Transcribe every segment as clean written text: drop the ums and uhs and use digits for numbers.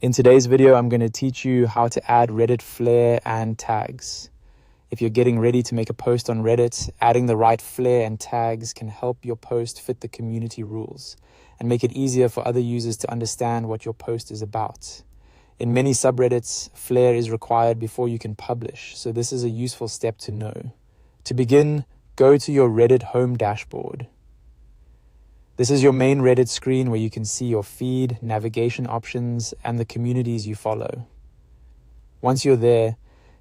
In today's video, I'm going to teach you how to add Reddit flair and tags. If you're getting ready to make a post on Reddit, adding the right flair and tags can help your post fit the community rules and make it easier for other users to understand what your post is about. In many subreddits, flair is required before you can publish, so this is a useful step to know. To begin, go to your Reddit home dashboard. This is your main Reddit screen where you can see your feed, navigation options, and the communities you follow. Once you're there,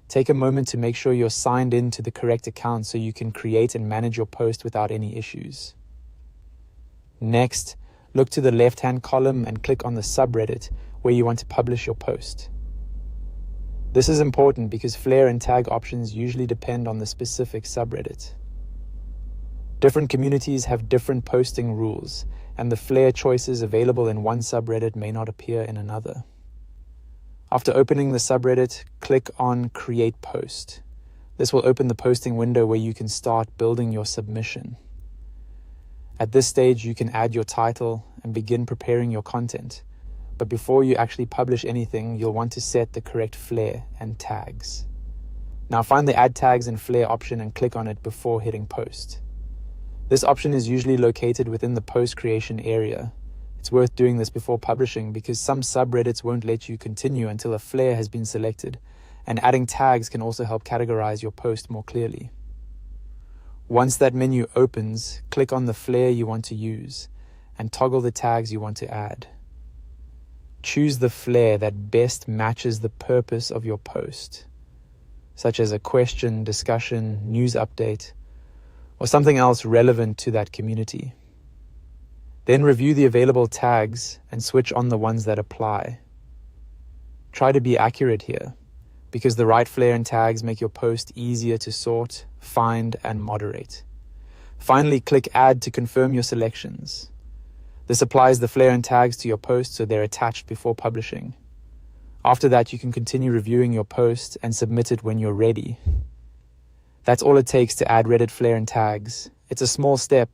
take a moment to make sure you're signed in to the correct account so you can create and manage your post without any issues. Next, look to the left-hand column and click on the subreddit where you want to publish your post. This is important because flair and tag options usually depend on the specific subreddit. Different communities have different posting rules, and the flair choices available in one subreddit may not appear in another. After opening the subreddit, click on Create Post. This will open the posting window where you can start building your submission. At this stage, you can add your title and begin preparing your content. But before you actually publish anything, you'll want to set the correct flair and tags. Now find the Add Tags and Flair option and click on it before hitting Post. This option is usually located within the post creation area. It's worth doing this before publishing because some subreddits won't let you continue until a flair has been selected, and adding tags can also help categorize your post more clearly. Once that menu opens, click on the flair you want to use and toggle the tags you want to add. Choose the flair that best matches the purpose of your post, such as a question, discussion, news update, or something else relevant to that community. Then review the available tags and switch on the ones that apply. Try to be accurate here, because the right flair and tags make your post easier to sort, find, and moderate. Finally, click Add to confirm your selections. This applies the flair and tags to your post so they're attached before publishing. After that, you can continue reviewing your post and submit it when you're ready. That's all it takes to add Reddit flair and tags. It's a small step,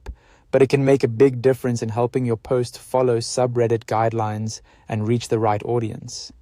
but it can make a big difference in helping your post follow subreddit guidelines and reach the right audience.